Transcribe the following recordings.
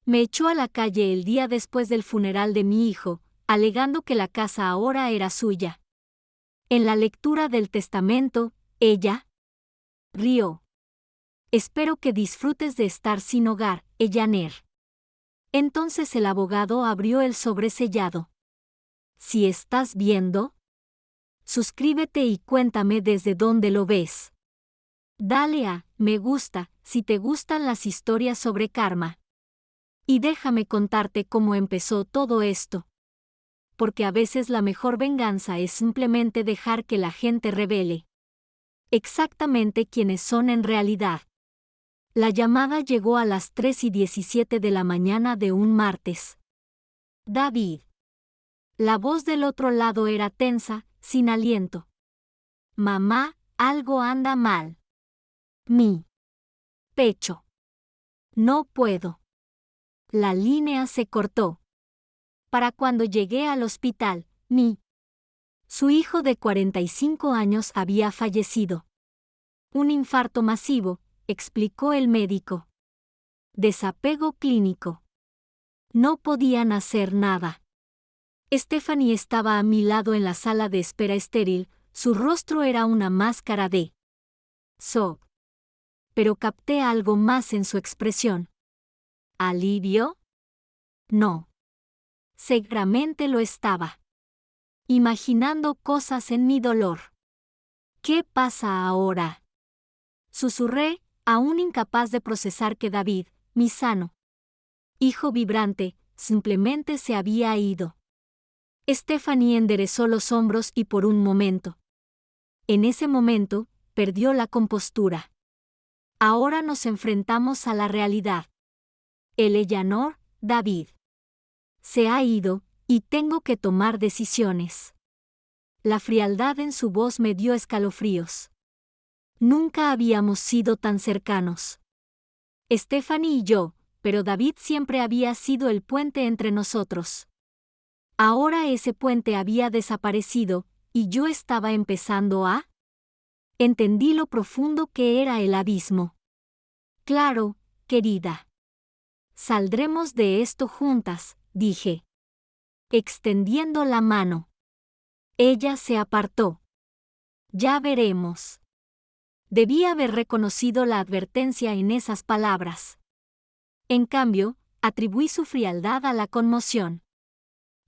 Me echó a la calle el día después del funeral de mi hijo, alegando que la casa ahora era suya. En la lectura del testamento, ella rió. Espero que disfrutes de estar sin hogar, Ellaner. Entonces el abogado abrió el sobresellado. Si estás viendo, suscríbete y cuéntame desde dónde lo ves. Dale a me gusta si te gustan las historias sobre karma. Y déjame contarte cómo empezó todo esto. Porque a veces la mejor venganza es simplemente dejar que la gente revele exactamente quiénes son en realidad. La llamada llegó a las 3:17 de la mañana de un martes. David. La voz del otro lado era tensa, sin aliento. Mamá, algo anda mal. Mi pecho. No puedo. La línea se cortó. Para cuando llegué al hospital, su hijo de 45 años había fallecido. Un infarto masivo, explicó el médico. Desapego clínico. No podían hacer nada. Stephanie estaba a mi lado en la sala de espera estéril, su rostro era una máscara de shock. Pero capté algo más en su expresión. ¿Alivio? No. Seguramente lo estaba. Imaginando cosas en mi dolor. ¿Qué pasa ahora? Susurré, aún incapaz de procesar que David, mi sano hijo vibrante, simplemente se había ido. Stephanie enderezó los hombros y por un momento. En ese momento, perdió la compostura. Ahora nos enfrentamos a la realidad. Eleanor, David. Se ha ido, y tengo que tomar decisiones. La frialdad en su voz me dio escalofríos. Nunca habíamos sido tan cercanos. Stephanie y yo, pero David siempre había sido el puente entre nosotros. Ahora ese puente había desaparecido, y yo estaba empezando a... Entendí lo profundo que era el abismo. Claro, querida. Saldremos de esto juntas, dije. Extendiendo la mano. Ella se apartó. Ya veremos. Debí haber reconocido la advertencia en esas palabras. En cambio, atribuí su frialdad a la conmoción.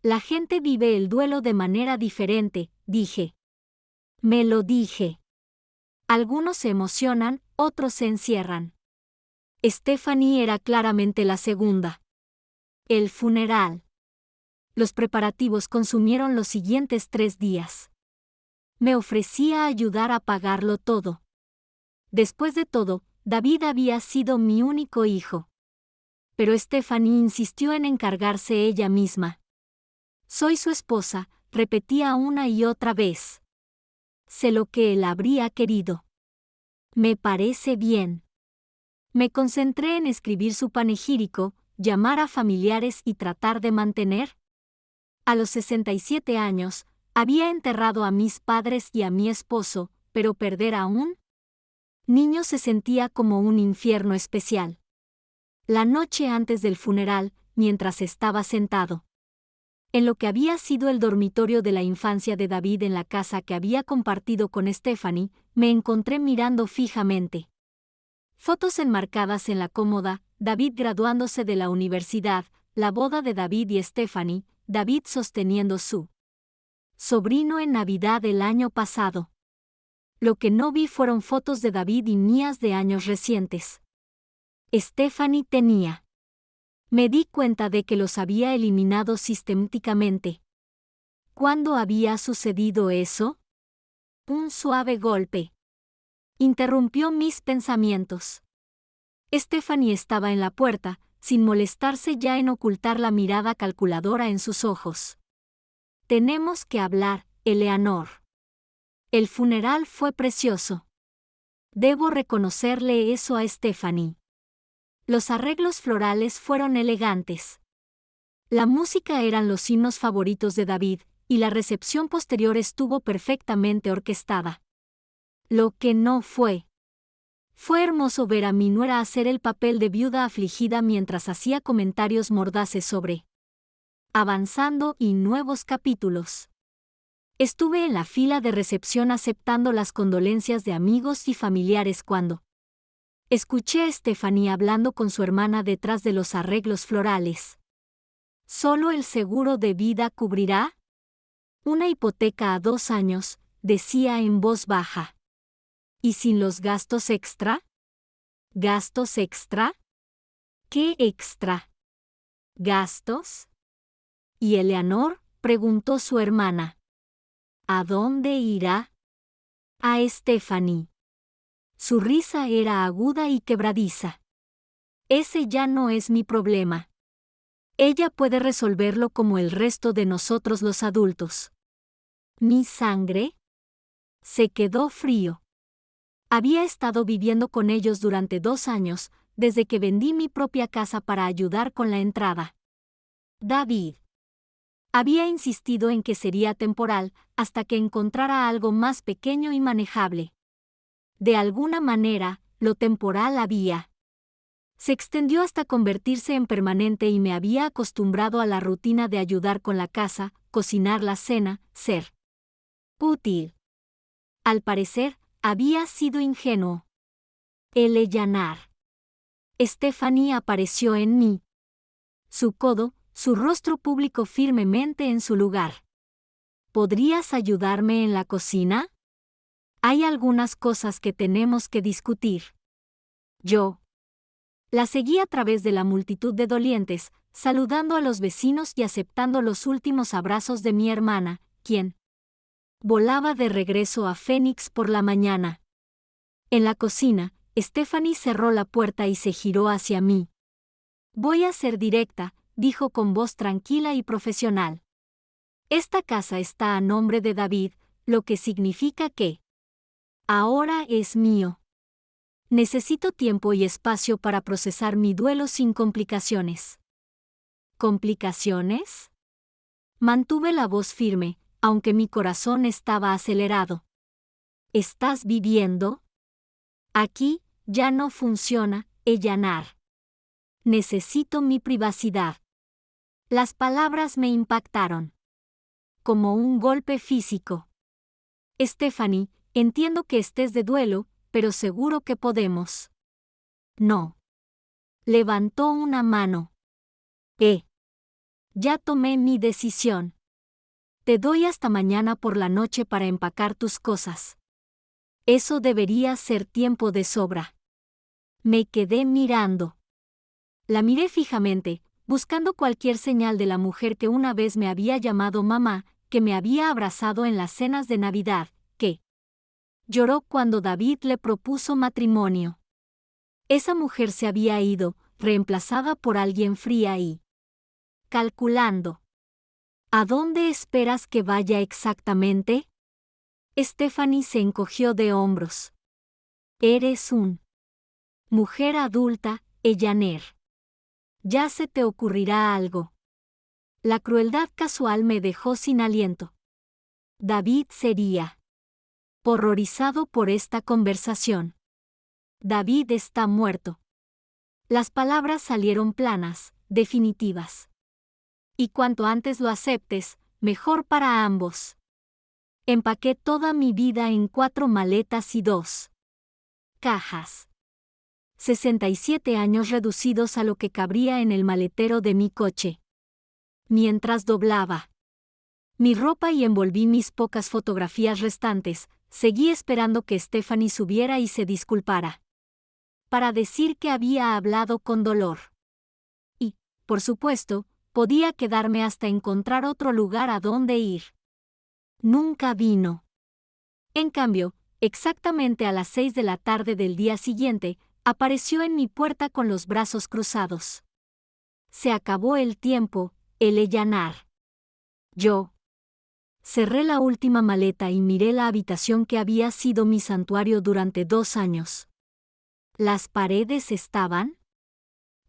La gente vive el duelo de manera diferente, dije. Me lo dije. Algunos se emocionan, otros se encierran. Stephanie era claramente la segunda. El funeral. Los preparativos consumieron los siguientes 3 días. Me ofrecía ayudar a pagarlo todo. Después de todo, David había sido mi único hijo. Pero Stephanie insistió en encargarse ella misma. Soy su esposa, repetía una y otra vez. Sé lo que él habría querido. Me parece bien. Me concentré en escribir su panegírico, llamar a familiares y tratar de mantener. A los 67 años, había enterrado a mis padres y a mi esposo, pero perder a un niño se sentía como un infierno especial. La noche antes del funeral, mientras estaba sentado en lo que había sido el dormitorio de la infancia de David en la casa que había compartido con Stephanie, me encontré mirando fijamente. Fotos enmarcadas en la cómoda, David graduándose de la universidad, la boda de David y Stephanie, David sosteniendo su sobrino en Navidad el año pasado. Lo que no vi fueron fotos de David y mías de años recientes. Stephanie tenía. Me di cuenta de que los había eliminado sistemáticamente. ¿Cuándo había sucedido eso? Un suave golpe interrumpió mis pensamientos. Stephanie estaba en la puerta, sin molestarse ya en ocultar la mirada calculadora en sus ojos. Tenemos que hablar, Eleanor. El funeral fue precioso. Debo reconocerle eso a Stephanie. Los arreglos florales fueron elegantes. La música eran los himnos favoritos de David, y la recepción posterior estuvo perfectamente orquestada. Lo que no fue Fue hermoso ver a mi nuera hacer el papel de viuda afligida mientras hacía comentarios mordaces sobre Avanzando y nuevos capítulos. Estuve en la fila de recepción aceptando las condolencias de amigos y familiares cuando escuché a Stephanie hablando con su hermana detrás de los arreglos florales. ¿Solo el seguro de vida cubrirá? Una hipoteca a 2 años, decía en voz baja. ¿Y sin los gastos extra? ¿Gastos extra? ¿Qué extra? ¿Gastos? ¿Y Eleanor?, preguntó su hermana. ¿A dónde irá? A Stephanie. Su risa era aguda y quebradiza. Ese ya no es mi problema. Ella puede resolverlo como el resto de nosotros los adultos. ¿Mi sangre? Se quedó frío. Había estado viviendo con ellos durante 2 años, desde que vendí mi propia casa para ayudar con la entrada. David había insistido en que sería temporal hasta que encontrara algo más pequeño y manejable. De alguna manera, lo temporal se extendió hasta convertirse en permanente y me había acostumbrado a la rutina de ayudar con la casa, cocinar la cena, ser útil. Al parecer, había sido ingenuo. Eleanor. Stephanie apareció en mí. Su codo, su rostro público firmemente en su lugar. ¿Podrías ayudarme en la cocina? Hay algunas cosas que tenemos que discutir. Yo la seguí a través de la multitud de dolientes, saludando a los vecinos y aceptando los últimos abrazos de mi hermana, quien volaba de regreso a Phoenix por la mañana. En la cocina, Stephanie cerró la puerta y se giró hacia mí. Voy a ser directa, dijo con voz tranquila y profesional. Esta casa está a nombre de David, lo que significa que ahora es mío. Necesito tiempo y espacio para procesar mi duelo sin complicaciones. ¿Complicaciones? Mantuve la voz firme, aunque mi corazón estaba acelerado. ¿Estás viviendo? Aquí, ya no funciona, Eleanor. Necesito mi privacidad. Las palabras me impactaron. Como un golpe físico. Stephanie, entiendo que estés de duelo, pero seguro que podemos. No. Levantó una mano. Ya tomé mi decisión. Te doy hasta mañana por la noche para empacar tus cosas. Eso debería ser tiempo de sobra. Me quedé mirando. La miré fijamente, buscando cualquier señal de la mujer que una vez me había llamado mamá, que me había abrazado en las cenas de Navidad, que lloró cuando David le propuso matrimonio. Esa mujer se había ido, reemplazada por alguien fría y calculando. ¿A dónde esperas que vaya exactamente? Stephanie se encogió de hombros. Eres mujer adulta, Eleanor. Ya se te ocurrirá algo. La crueldad casual me dejó sin aliento. David sería horrorizado por esta conversación. David está muerto. Las palabras salieron planas, definitivas. Y cuanto antes lo aceptes, mejor para ambos. Empaqué toda mi vida en 4 maletas y 2 cajas. 67 años reducidos a lo que cabría en el maletero de mi coche. Mientras doblaba mi ropa y envolví mis pocas fotografías restantes, seguí esperando que Stephanie subiera y se disculpara. Para decir que había hablado con dolor. Y, por supuesto, podía quedarme hasta encontrar otro lugar a donde ir. Nunca vino. En cambio, exactamente a las 6 de la tarde del día siguiente, apareció en mi puerta con los brazos cruzados. Se acabó el tiempo, Eleanor. Yo cerré la última maleta y miré la habitación que había sido mi santuario durante 2 años. ¿Las paredes estaban?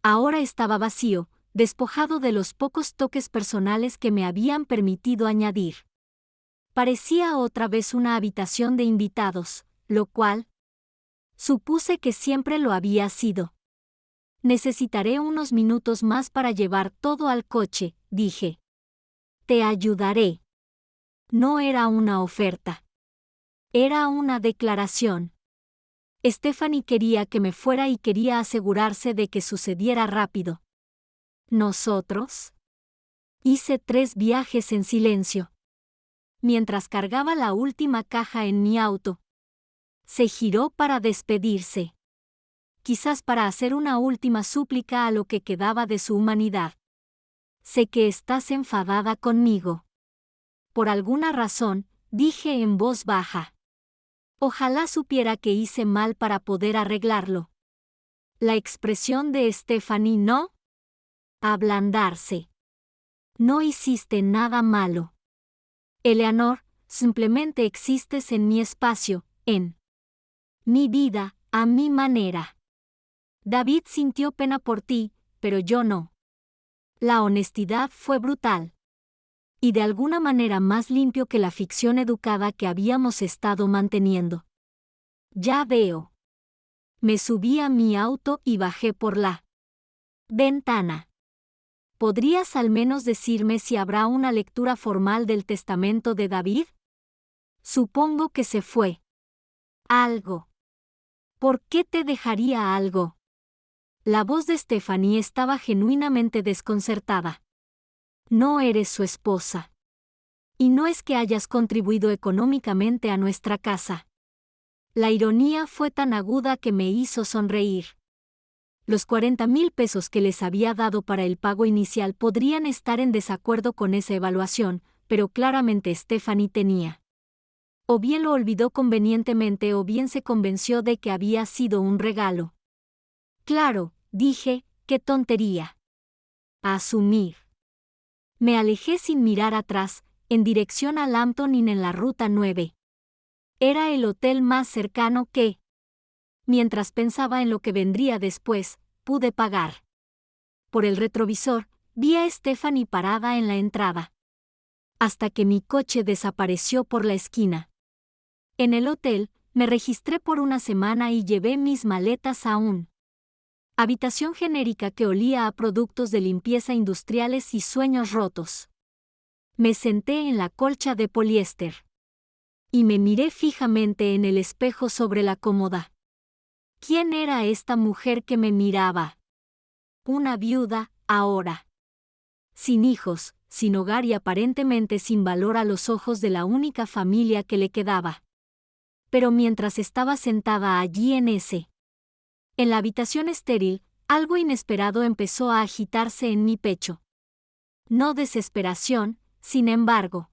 Ahora estaba vacío, despojado de los pocos toques personales que me habían permitido añadir. Parecía otra vez una habitación de invitados, lo cual Supuse que siempre lo había sido. Necesitaré unos minutos más para llevar todo al coche, dije. Te ayudaré. No era una oferta. Era una declaración. Stephanie quería que me fuera y quería asegurarse de que sucediera rápido. ¿Nosotros? Hice 3 viajes en silencio. Mientras cargaba la última caja en mi auto, se giró para despedirse. Quizás para hacer una última súplica a lo que quedaba de su humanidad. Sé que estás enfadada conmigo. Por alguna razón, dije en voz baja. Ojalá supiera que hice mal para poder arreglarlo. La expresión de Stephanie no. Ablandarse. No hiciste nada malo. Eleanor, simplemente existes en mi espacio, en mi vida, a mi manera. David sintió pena por ti, pero yo no. La honestidad fue brutal. Y de alguna manera más limpio que la ficción educada que habíamos estado manteniendo. Ya veo. Me subí a mi auto y bajé por la ventana. ¿Podrías al menos decirme si habrá una lectura formal del testamento de David? Supongo que se fue. Algo. ¿Por qué te dejaría algo? La voz de Stephanie estaba genuinamente desconcertada. No eres su esposa. Y no es que hayas contribuido económicamente a nuestra casa. La ironía fue tan aguda que me hizo sonreír. Los 40,000 pesos que les había dado para el pago inicial podrían estar en desacuerdo con esa evaluación, pero claramente Stephanie tenía. O bien lo olvidó convenientemente o bien se convenció de que había sido un regalo. Claro, dije, qué tontería. Asumir. Me alejé sin mirar atrás, en dirección a Lambton Inn en la ruta 9. Era el hotel más cercano que, mientras pensaba en lo que vendría después, pude pagar. Por el retrovisor, vi a Stephanie parada en la entrada. Hasta que mi coche desapareció por la esquina. En el hotel, me registré por una semana y llevé mis maletas a un habitación genérica que olía a productos de limpieza industriales y sueños rotos. Me senté en la colcha de poliéster. Y me miré fijamente en el espejo sobre la cómoda. ¿Quién era esta mujer que me miraba? Una viuda, ahora. Sin hijos, sin hogar y aparentemente sin valor a los ojos de la única familia que le quedaba. Pero mientras estaba sentada allí en la habitación estéril, algo inesperado empezó a agitarse en mi pecho. No desesperación, sin embargo.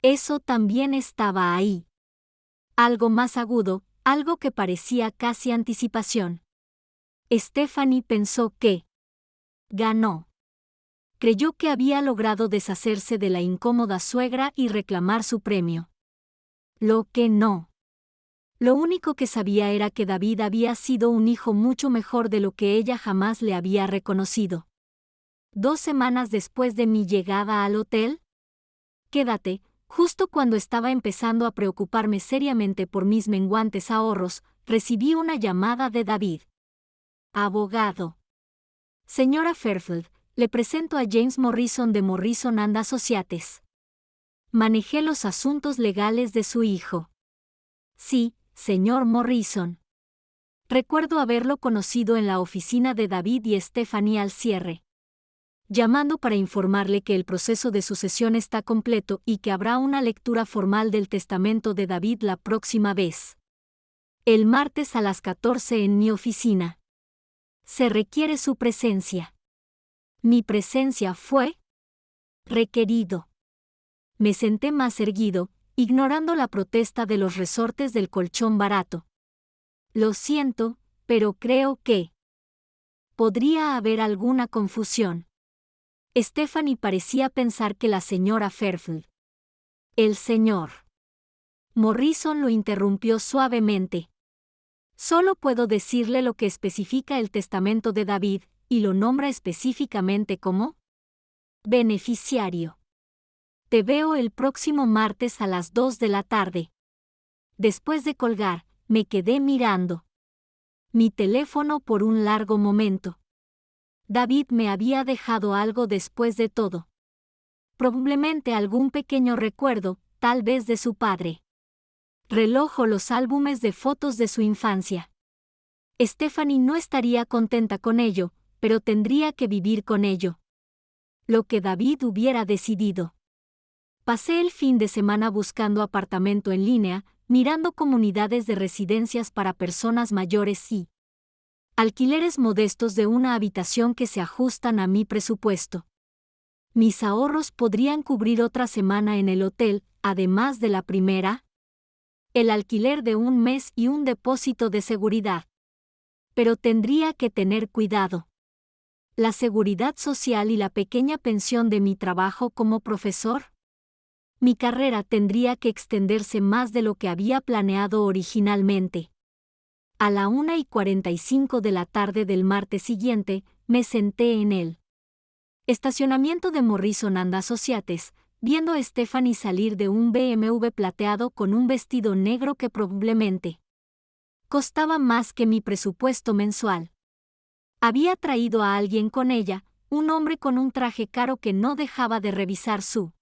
Eso también estaba ahí. Algo más agudo, algo que parecía casi anticipación. Stephanie pensó que ganó. Creyó que había logrado deshacerse de la incómoda suegra y reclamar su premio. Lo que no. Lo único que sabía era que David había sido un hijo mucho mejor de lo que ella jamás le había reconocido. 2 semanas después de mi llegada al hotel, quédate, justo cuando estaba empezando a preocuparme seriamente por mis menguantes ahorros, recibí una llamada de David. Abogado. Señora Fairfield, le presento a James Morrison de Morrison and Associates. Manejé los asuntos legales de su hijo. Sí, señor Morrison. Recuerdo haberlo conocido en la oficina de David y Stephanie al cierre. Llamando para informarle que el proceso de sucesión está completo y que habrá una lectura formal del testamento de David la próxima vez. El martes a las 14 en mi oficina. Se requiere su presencia. Mi presencia fue requerido. Me senté más erguido, ignorando la protesta de los resortes del colchón barato. Lo siento, pero creo que podría haber alguna confusión. Stephanie parecía pensar que la señora Fairfield. El señor Morrison lo interrumpió suavemente. Solo puedo decirle lo que especifica el testamento de David, y lo nombra específicamente como beneficiario. Te veo el próximo martes a las 2 de la tarde. Después de colgar, me quedé mirando. mi teléfono por un largo momento. David me había dejado algo después de todo. Probablemente algún pequeño recuerdo, tal vez de su padre. Reloj o los álbumes de fotos de su infancia. Stephanie no estaría contenta con ello, pero tendría que vivir con ello. Lo que David hubiera decidido. Pasé el fin de semana buscando apartamento en línea, mirando comunidades de residencias para personas mayores y alquileres modestos de una habitación que se ajustan a mi presupuesto. Mis ahorros podrían cubrir otra semana en el hotel, además de la primera, el alquiler de un mes y un depósito de seguridad. Pero tendría que tener cuidado. La seguridad social y la pequeña pensión de mi trabajo como profesor. Mi carrera tendría que extenderse más de lo que había planeado originalmente. A la 1:45 de la tarde del martes siguiente, me senté en el estacionamiento de Morrison & Associates, viendo a Stephanie salir de un BMW plateado con un vestido negro que probablemente costaba más que mi presupuesto mensual. Había traído a alguien con ella, un hombre con un traje caro que no dejaba de revisar su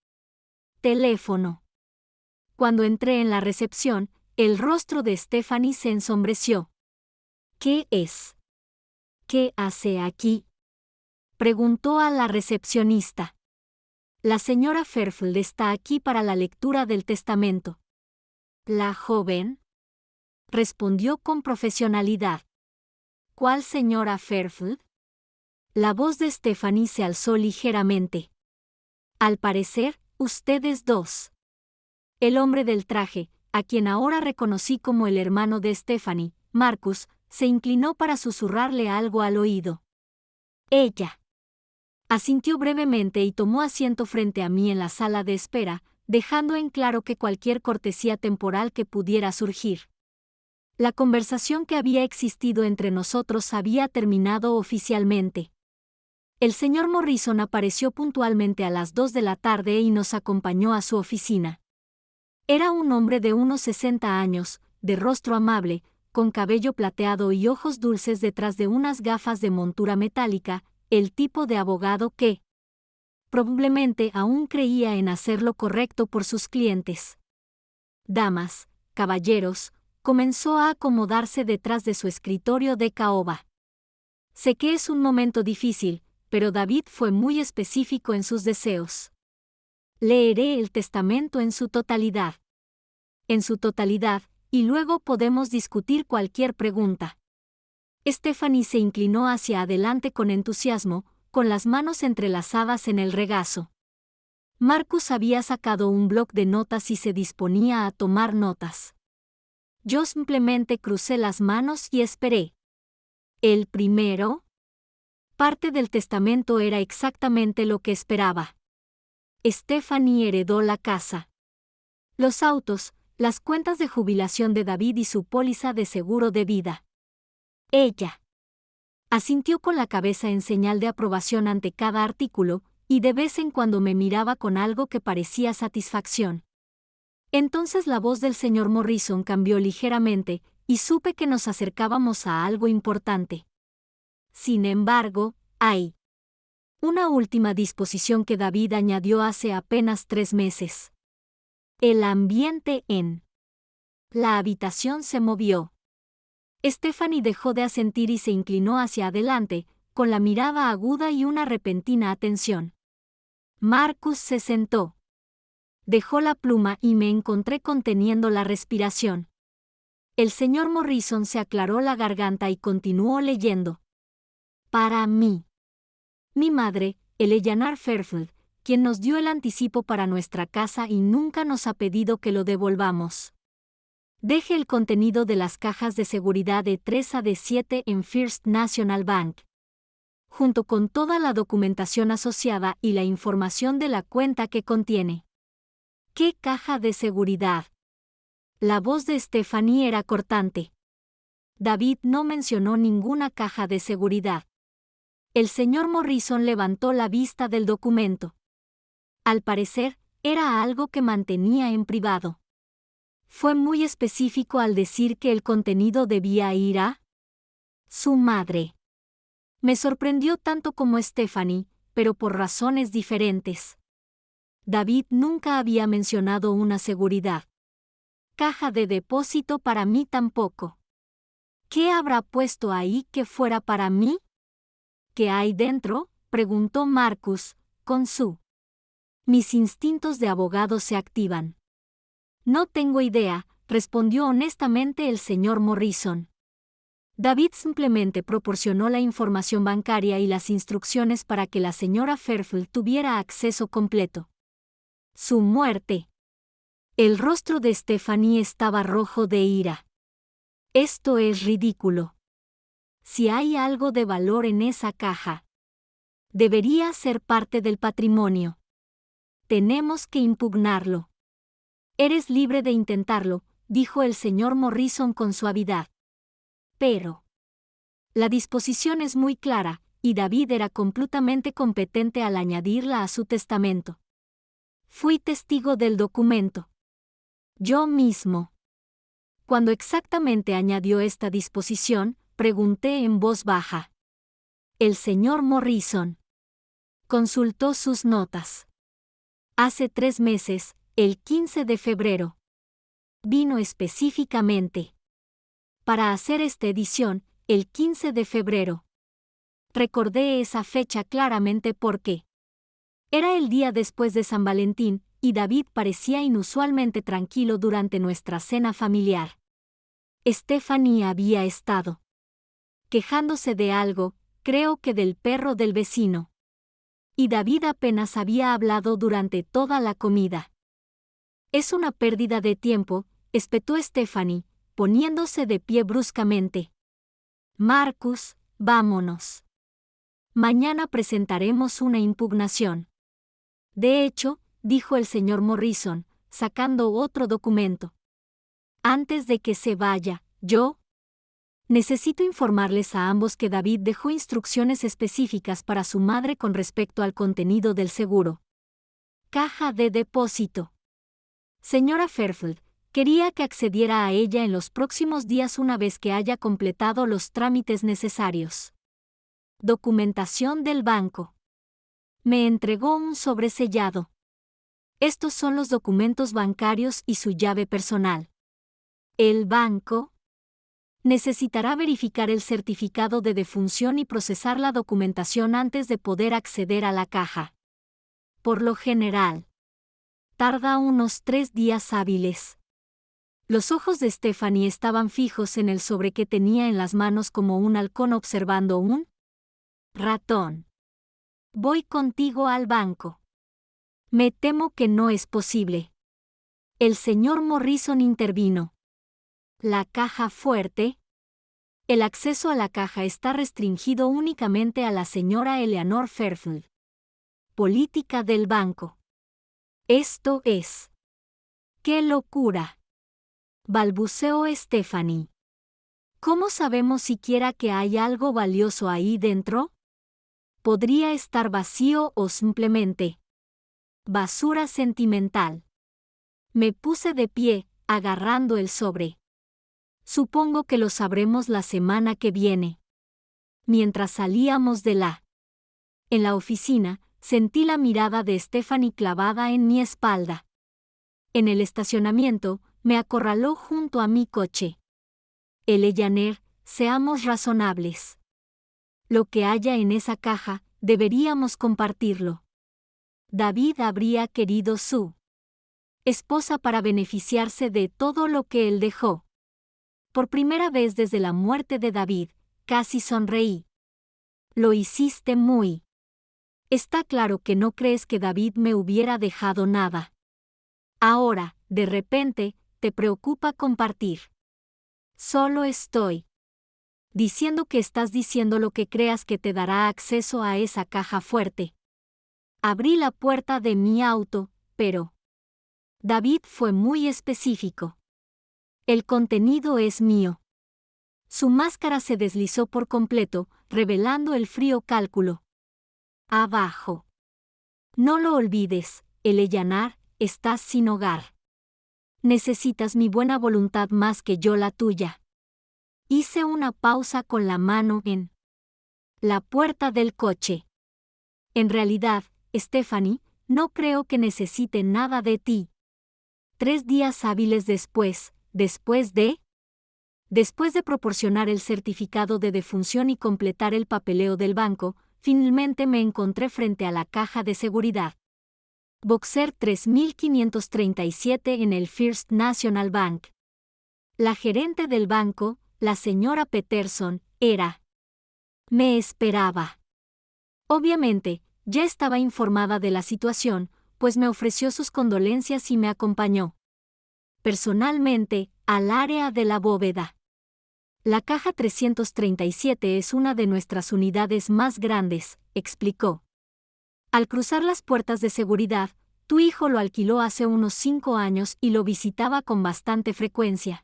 teléfono. Cuando entré en la recepción, el rostro de Stephanie se ensombreció. ¿Qué es? ¿Qué hace aquí? Preguntó a la recepcionista. La señora Fairfield está aquí para la lectura del testamento. ¿La joven? Respondió con profesionalidad. ¿Cuál señora Fairfield? La voz de Stephanie se alzó ligeramente. Al parecer, ustedes dos. El hombre del traje, a quien ahora reconocí como el hermano de Stephanie, Marcus, se inclinó para susurrarle algo al oído. Ella asintió brevemente y tomó asiento frente a mí en la sala de espera, dejando en claro que cualquier cortesía temporal que pudiera surgir. La conversación que había existido entre nosotros había terminado oficialmente. El señor Morrison apareció puntualmente a las 2 de la tarde y nos acompañó a su oficina. Era un hombre de unos 60 años, de rostro amable, con cabello plateado y ojos dulces detrás de unas gafas de montura metálica, el tipo de abogado que probablemente aún creía en hacer lo correcto por sus clientes. Damas, caballeros, comenzó a acomodarse detrás de su escritorio de caoba. Sé que es un momento difícil, pero David fue muy específico en sus deseos. Leeré el testamento en su totalidad. En su totalidad, y luego podemos discutir cualquier pregunta. Stephanie se inclinó hacia adelante con entusiasmo, con las manos entrelazadas en el regazo. Marcus había sacado un bloc de notas y se disponía a tomar notas. Yo simplemente crucé las manos y esperé. ¿El primero? Parte del testamento era exactamente lo que esperaba. Stephanie heredó la casa, los autos, las cuentas de jubilación de David y su póliza de seguro de vida. Ella asintió con la cabeza en señal de aprobación ante cada artículo, y de vez en cuando me miraba con algo que parecía satisfacción. Entonces la voz del señor Morrison cambió ligeramente, y supe que nos acercábamos a algo importante. Sin embargo, hay una última disposición que David añadió hace apenas 3 meses. El ambiente en la habitación se movió. Stephanie dejó de asentir y se inclinó hacia adelante, con la mirada aguda y una repentina atención. Marcus se sentó. Dejó la pluma y me encontré conteniendo la respiración. El señor Morrison se aclaró la garganta y continuó leyendo. Para mí. Mi madre, Eleanor Fairfield, quien nos dio el anticipo para nuestra casa y nunca nos ha pedido que lo devolvamos. Deje el contenido de las cajas de seguridad de 3 a D7 en First National Bank, junto con toda la documentación asociada y la información de la cuenta que contiene. ¿Qué caja de seguridad? La voz de Stephanie era cortante. David no mencionó ninguna caja de seguridad. El señor Morrison levantó la vista del documento. Al parecer, era algo que mantenía en privado. Fue muy específico al decir que el contenido debía ir a Su madre. Me sorprendió tanto como Stephanie, pero por razones diferentes. David nunca había mencionado una seguridad. Caja de depósito para mí tampoco. ¿Qué habrá puesto ahí que fuera para mí? ¿Qué hay dentro?, preguntó Marcus, con su. Mis instintos de abogado se activan. No tengo idea, respondió honestamente el señor Morrison. David simplemente proporcionó la información bancaria y las instrucciones para que la señora Fairfield tuviera acceso completo. Su muerte. El rostro de Stephanie estaba rojo de ira. Esto es ridículo. Si hay algo de valor en esa caja, debería ser parte del patrimonio. Tenemos que impugnarlo. Eres libre de intentarlo, dijo el señor Morrison con suavidad. Pero la disposición es muy clara, y David era completamente competente al añadirla a su testamento. Fui testigo del documento. Yo mismo. Cuando exactamente añadió esta disposición, pregunté en voz baja. El señor Morrison consultó sus notas. Hace 3 meses, el 15 de febrero. Vino específicamente para hacer esta edición, el 15 de febrero. Recordé esa fecha claramente porque era el día después de San Valentín, y David parecía inusualmente tranquilo durante nuestra cena familiar. Stephanie había estado quejándose de algo, creo que del perro del vecino. Y David apenas había hablado durante toda la comida. Es una pérdida de tiempo, espetó Stephanie, poniéndose de pie bruscamente. Marcus, vámonos. Mañana presentaremos una impugnación. De hecho, dijo el señor Morrison, sacando otro documento. Antes de que se vaya, yo necesito informarles a ambos que David dejó instrucciones específicas para su madre con respecto al contenido del seguro. Caja de depósito. Señora Fairfield, quería que accediera a ella en los próximos días una vez que haya completado los trámites necesarios. Documentación del banco. Me entregó un sobresellado. Estos son los documentos bancarios y su llave personal. El banco necesitará verificar el certificado de defunción y procesar la documentación antes de poder acceder a la caja. Por lo general, tarda unos 3 días hábiles. Los ojos de Stephanie estaban fijos en el sobre que tenía en las manos como un halcón observando un ratón. Voy contigo al banco. Me temo que no es posible. El señor Morrison intervino. La caja fuerte. El acceso a la caja está restringido únicamente a la señora Eleanor Fairfield. Política del banco. Esto es. ¡Qué locura!, balbuceó Stephanie. ¿Cómo sabemos siquiera que hay algo valioso ahí dentro? Podría estar vacío o simplemente basura sentimental. Me puse de pie, agarrando el sobre. Supongo que lo sabremos la semana que viene. Mientras salíamos en la oficina, sentí la mirada de Stephanie clavada en mi espalda. En el estacionamiento, me acorraló junto a mi coche. Eleanor, seamos razonables. Lo que haya en esa caja, deberíamos compartirlo. David habría querido su esposa para beneficiarse de todo lo que él dejó. Por primera vez desde la muerte de David, casi sonreí. Lo hiciste muy. Está claro que no crees que David me hubiera dejado nada. Ahora, de repente, te preocupa compartir. Solo estoy diciendo que estás diciendo lo que creas que te dará acceso a esa caja fuerte. Abrí la puerta de mi auto, pero David fue muy específico. El contenido es mío. Su máscara se deslizó por completo, revelando el frío cálculo. Abajo. No lo olvides, Eleanor, estás sin hogar. Necesitas mi buena voluntad más que yo la tuya. Hice una pausa con la mano en la puerta del coche. En realidad, Stephanie, no creo que necesite nada de ti. 3 días hábiles después de proporcionar el certificado de defunción y completar el papeleo del banco, finalmente me encontré frente a la caja de seguridad. Boxer 3537 en el First National Bank. La gerente del banco, la señora Peterson, me esperaba. Obviamente, ya estaba informada de la situación, pues me ofreció sus condolencias y me acompañó personalmente al área de la bóveda. La caja 337 es una de nuestras unidades más grandes, explicó. Al cruzar las puertas de seguridad, tu hijo lo alquiló hace unos 5 años y lo visitaba con bastante frecuencia.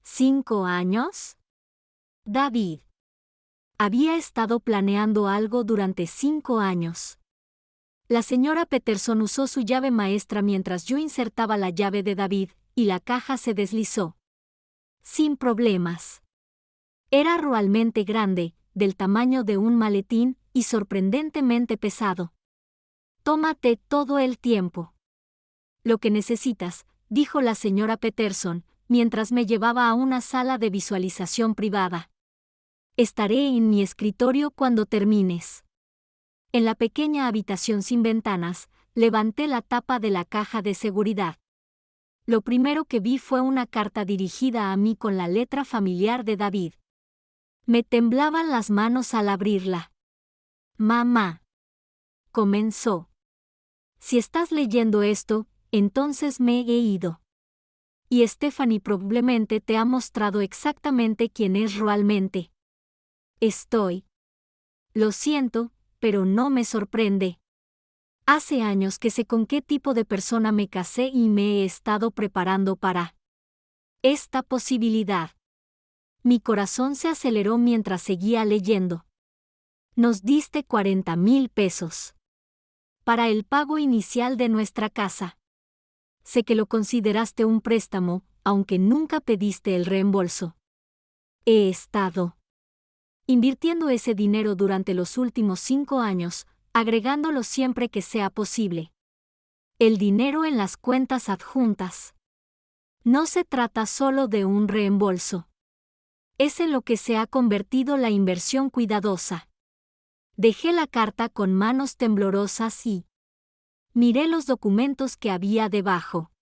¿5 años? David había estado planeando algo durante 5 años. La señora Peterson usó su llave maestra mientras yo insertaba la llave de David, y la caja se deslizó. Sin problemas. Era realmente grande, del tamaño de un maletín, y sorprendentemente pesado. Tómate todo el tiempo. Lo que necesitas, dijo la señora Peterson, mientras me llevaba a una sala de visualización privada. Estaré en mi escritorio cuando termines. En la pequeña habitación sin ventanas, levanté la tapa de la caja de seguridad. Lo primero que vi fue una carta dirigida a mí con la letra familiar de David. Me temblaban las manos al abrirla. Mamá. Comenzó. Si estás leyendo esto, entonces me he ido. Y Stephanie probablemente te ha mostrado exactamente quién es realmente. Lo siento, pero no me sorprende. Hace años que sé con qué tipo de persona me casé y me he estado preparando para esta posibilidad. Mi corazón se aceleró mientras seguía leyendo. Nos diste 40,000 pesos. Para el pago inicial de nuestra casa. Sé que lo consideraste un préstamo, aunque nunca pediste el reembolso. He estado invirtiendo ese dinero durante los últimos 5 años, agregándolo siempre que sea posible. El dinero en las cuentas adjuntas. No se trata solo de un reembolso. Es en lo que se ha convertido la inversión cuidadosa. Dejé la carta con manos temblorosas y miré los documentos que había debajo.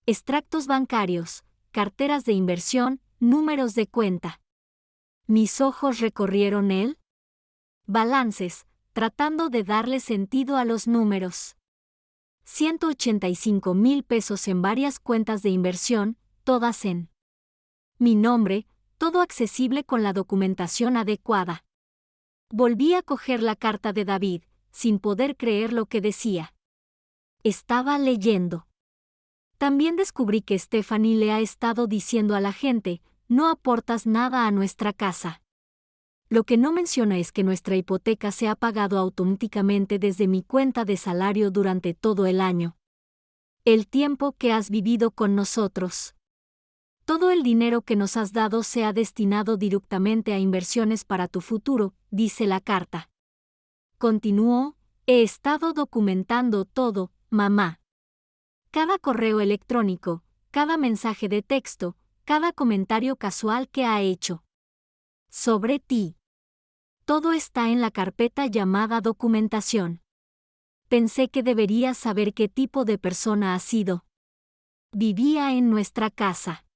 Extractos bancarios, carteras de inversión, números de cuenta. Mis ojos recorrieron el balances, tratando de darle sentido a los números. 185,000 pesos en varias cuentas de inversión, todas en mi nombre, todo accesible con la documentación adecuada. Volví a coger la carta de David, sin poder creer lo que decía. Estaba leyendo. También descubrí que Stephanie le ha estado diciendo a la gente, no aportas nada a nuestra casa. Lo que no menciona es que nuestra hipoteca se ha pagado automáticamente desde mi cuenta de salario durante todo el año. El tiempo que has vivido con nosotros. Todo el dinero que nos has dado se ha destinado directamente a inversiones para tu futuro, dice la carta. Continuó, he estado documentando todo, mamá. Cada correo electrónico, cada mensaje de texto, cada comentario casual que ha hecho. Sobre ti. Todo está en la carpeta llamada documentación. Pensé que deberías saber qué tipo de persona has sido. Vivía en nuestra casa.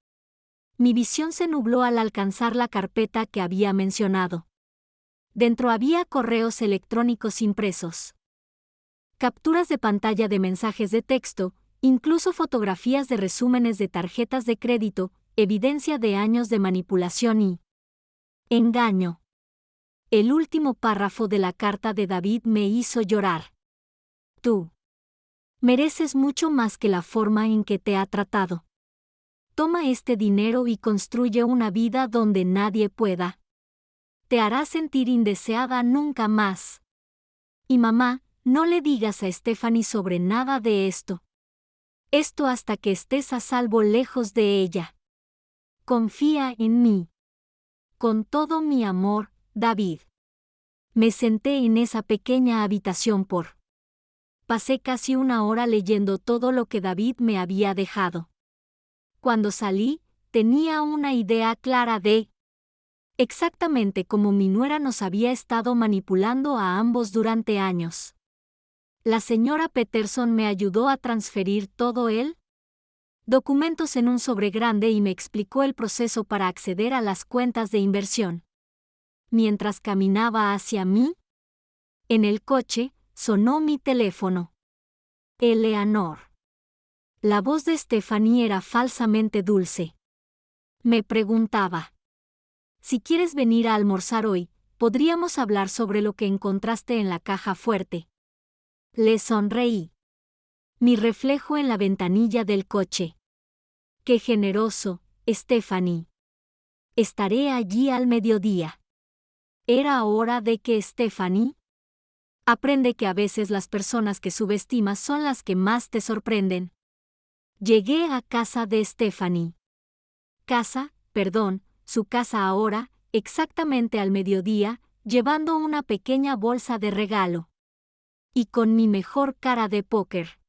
Mi visión se nubló al alcanzar la carpeta que había mencionado. Dentro había correos electrónicos impresos, capturas de pantalla de mensajes de texto, incluso fotografías de resúmenes de tarjetas de crédito, evidencia de años de manipulación y engaño. El último párrafo de la carta de David me hizo llorar. Tú mereces mucho más que la forma en que te ha tratado. Toma este dinero y construye una vida donde nadie pueda. Te hará sentir indeseada nunca más. Y mamá, no le digas a Stephanie sobre nada de esto. Esto hasta que estés a salvo lejos de ella. Confía en mí. Con todo mi amor, David. Me senté en esa pequeña habitación Pasé casi una hora leyendo todo lo que David me había dejado. Cuando salí, tenía una idea clara de exactamente cómo mi nuera nos había estado manipulando a ambos durante años. La señora Peterson me ayudó a transferir todo documentos en un sobre grande y me explicó el proceso para acceder a las cuentas de inversión. Mientras caminaba hacia mí, en el coche, sonó mi teléfono. Eleanor. La voz de Stephanie era falsamente dulce. Me preguntaba: si quieres venir a almorzar hoy, podríamos hablar sobre lo que encontraste en la caja fuerte. Le sonreí. Mi reflejo en la ventanilla del coche. Qué generoso, Stephanie. Estaré allí al mediodía. Era hora de que Stephanie. Aprende que a veces las personas que subestimas son las que más te sorprenden. Llegué a casa de Stephanie. Su casa ahora, exactamente al mediodía, llevando una pequeña bolsa de regalo. Y con mi mejor cara de póker.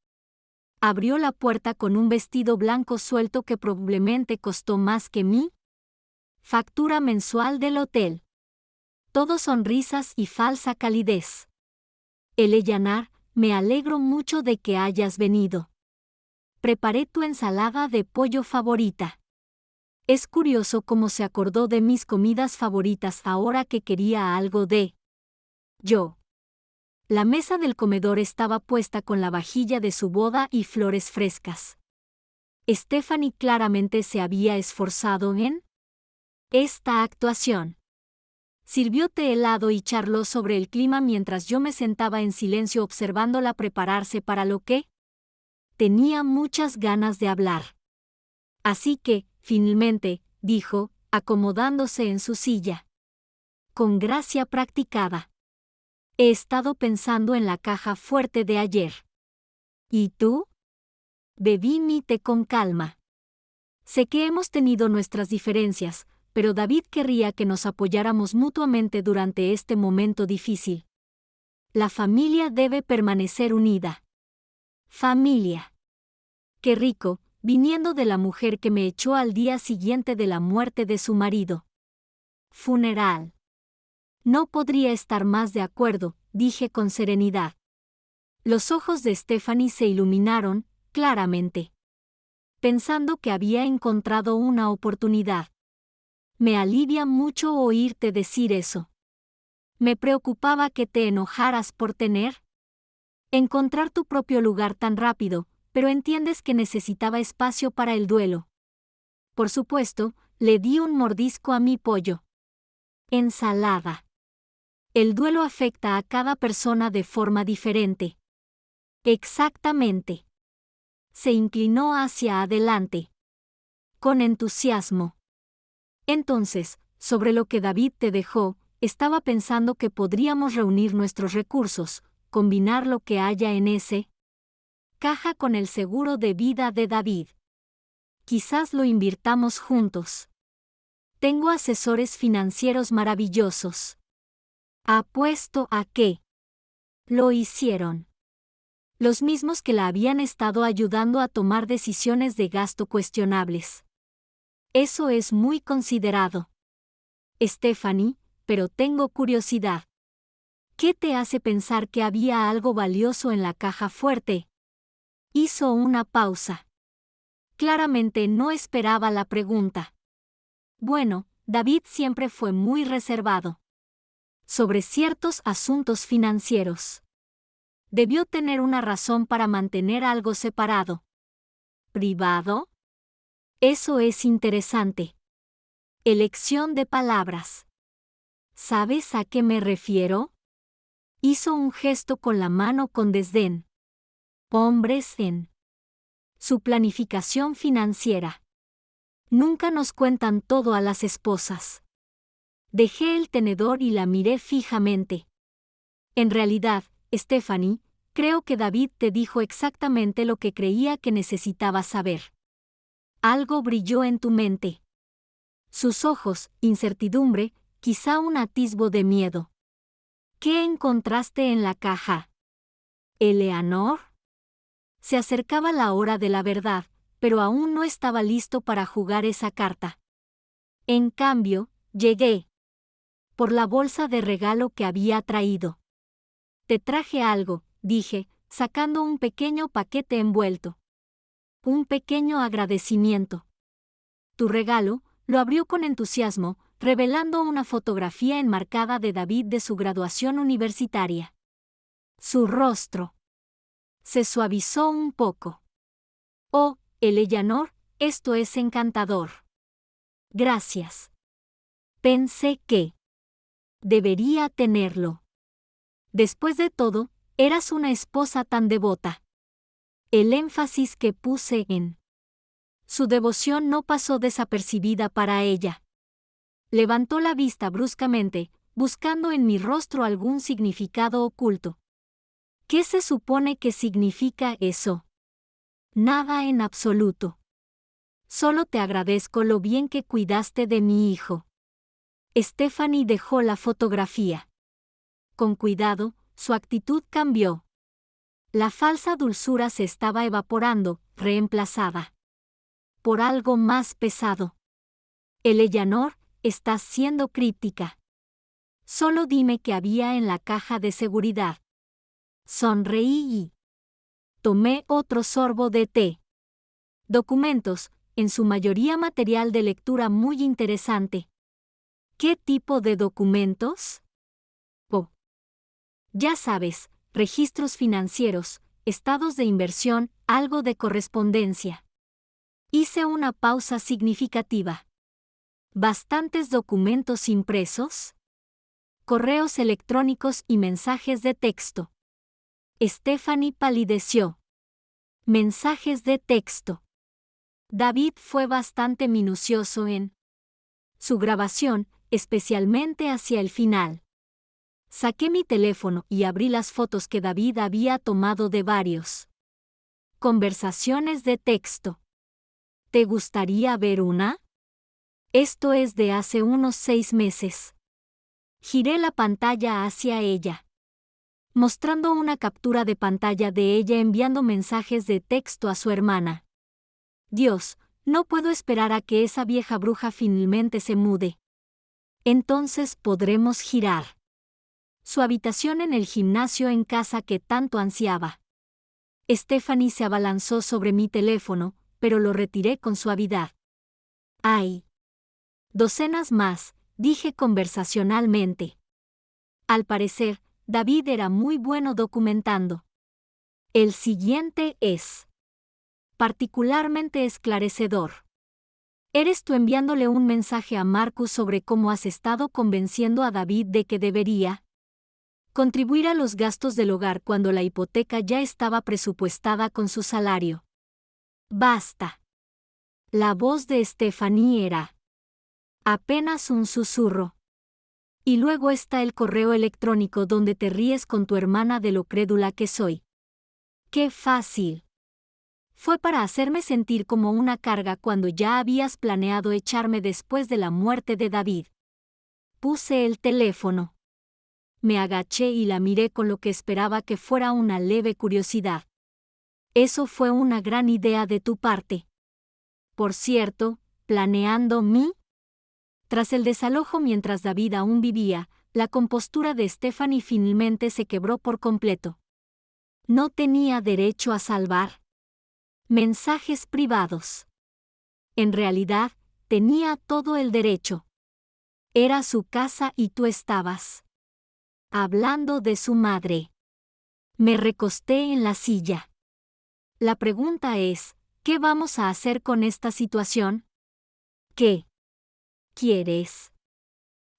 Abrió la puerta con un vestido blanco suelto que probablemente costó más que mi factura mensual del hotel. Todo sonrisas y falsa calidez. Eleanor, me alegro mucho de que hayas venido. Preparé tu ensalada de pollo favorita. Es curioso cómo se acordó de mis comidas favoritas ahora que quería algo de yo. La mesa del comedor estaba puesta con la vajilla de su boda y flores frescas. Stephanie claramente se había esforzado en esta actuación. Sirvió té helado y charló sobre el clima mientras yo me sentaba en silencio observándola prepararse para lo que tenía muchas ganas de hablar. Así que, finalmente, dijo, acomodándose en su silla. Con gracia practicada. He estado pensando en la caja fuerte de ayer. ¿Y tú? Bebí mi té con calma. Sé que hemos tenido nuestras diferencias, pero David querría que nos apoyáramos mutuamente durante este momento difícil. La familia debe permanecer unida. Familia. Qué rico, viniendo de la mujer que me echó al día siguiente de la muerte de su marido. Funeral. No podría estar más de acuerdo, dije con serenidad. Los ojos de Stephanie se iluminaron, claramente. Pensando que había encontrado una oportunidad. Me alivia mucho oírte decir eso. Me preocupaba que te enojaras por encontrar tu propio lugar tan rápido, pero entiendes que necesitaba espacio para el duelo. Por supuesto, le di un mordisco a mi pollo. Ensalada. El duelo afecta a cada persona de forma diferente. Exactamente. Se inclinó hacia adelante. Con entusiasmo. Entonces, sobre lo que David te dejó, estaba pensando que podríamos reunir nuestros recursos, combinar lo que haya en ese caja con el seguro de vida de David. Quizás lo invirtamos juntos. Tengo asesores financieros maravillosos. Apuesto a que lo hicieron. Los mismos que la habían estado ayudando a tomar decisiones de gasto cuestionables. Eso es muy considerado. Stephanie, pero tengo curiosidad. ¿Qué te hace pensar que había algo valioso en la caja fuerte? Hizo una pausa. Claramente no esperaba la pregunta. Bueno, David siempre fue muy reservado. Sobre ciertos asuntos financieros. Debió tener una razón para mantener algo separado. ¿Privado? Eso es interesante. Elección de palabras. ¿Sabes a qué me refiero? Hizo un gesto con la mano con desdén. Hombres en su planificación financiera. Nunca nos cuentan todo a las esposas. Dejé el tenedor y la miré fijamente. En realidad, Stephanie, creo que David te dijo exactamente lo que creía que necesitabas saber. Algo brilló en tu mente. Sus ojos, incertidumbre, quizá un atisbo de miedo. ¿Qué encontraste en la caja? ¿Eleanor? Se acercaba la hora de la verdad, pero aún no estaba listo para jugar esa carta. En cambio, llegué por la bolsa de regalo que había traído. Te traje algo, dije, sacando un pequeño paquete envuelto. Un pequeño agradecimiento. Tu regalo, lo abrió con entusiasmo, revelando una fotografía enmarcada de David de su graduación universitaria. Su rostro se suavizó un poco. Oh, Eleanor, esto es encantador. Gracias. Pensé que debería tenerlo. Después de todo, eras una esposa tan devota. El énfasis que puse en su devoción no pasó desapercibida para ella. Levantó la vista bruscamente, buscando en mi rostro algún significado oculto. ¿Qué se supone que significa eso? Nada en absoluto. Solo te agradezco lo bien que cuidaste de mi hijo. Stephanie dejó la fotografía. Con cuidado, su actitud cambió. La falsa dulzura se estaba evaporando, reemplazada por algo más pesado. Eleanor, estás siendo críptica. Solo dime qué había en la caja de seguridad. Sonreí y tomé otro sorbo de té. Documentos, en su mayoría material de lectura muy interesante. ¿Qué tipo de documentos? Oh. Ya sabes, registros financieros, estados de inversión, algo de correspondencia. Hice una pausa significativa. ¿Bastantes documentos impresos? Correos electrónicos y mensajes de texto. Stephanie palideció. Mensajes de texto. David fue bastante minucioso en su grabación, especialmente hacia el final. Saqué mi teléfono y abrí las fotos que David había tomado de varios. Conversaciones de texto. ¿Te gustaría ver una? Esto es de hace unos 6 meses. Giré la pantalla hacia ella, mostrando una captura de pantalla de ella enviando mensajes de texto a su hermana. Dios, no puedo esperar a que esa vieja bruja finalmente se mude. Entonces podremos girar su habitación en el gimnasio en casa que tanto ansiaba. Stephanie se abalanzó sobre mi teléfono, pero lo retiré con suavidad. ¡Ay! Docenas más, dije conversacionalmente. Al parecer, David era muy bueno documentando. El siguiente es particularmente esclarecedor. ¿Eres tú enviándole un mensaje a Marcus sobre cómo has estado convenciendo a David de que debería contribuir a los gastos del hogar cuando la hipoteca ya estaba presupuestada con su salario? Basta. La voz de Stephanie era apenas un susurro. Y luego está el correo electrónico donde te ríes con tu hermana de lo crédula que soy. ¡Qué fácil! Fue para hacerme sentir como una carga cuando ya habías planeado echarme después de la muerte de David. Puse el teléfono. Me agaché y la miré con lo que esperaba que fuera una leve curiosidad. Eso fue una gran idea de tu parte. Por cierto, ¿planeando mí? Tras el desalojo mientras David aún vivía, la compostura de Stephanie finalmente se quebró por completo. No tenía derecho a salvar mensajes privados. En realidad, tenía todo el derecho. Era su casa y tú estabas hablando de su madre. Me recosté en la silla. La pregunta es, ¿qué vamos a hacer con esta situación? ¿Qué quieres?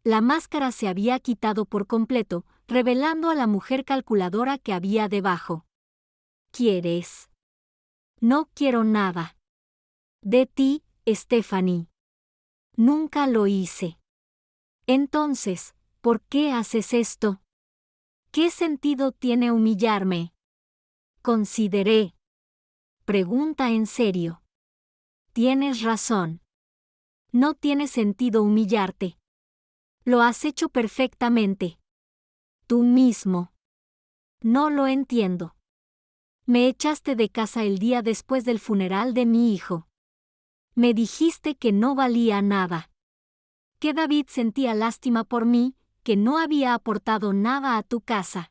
La máscara se había quitado por completo, revelando a la mujer calculadora que había debajo. ¿Quieres? No quiero nada de ti, Stephanie. Nunca lo hice. Entonces, ¿por qué haces esto? ¿Qué sentido tiene humillarme? Consideré. Pregunta en serio. Tienes razón. No tiene sentido humillarte. Lo has hecho perfectamente. Tú mismo. No lo entiendo. Me echaste de casa el día después del funeral de mi hijo. Me dijiste que no valía nada. Que David sentía lástima por mí, que no había aportado nada a tu casa.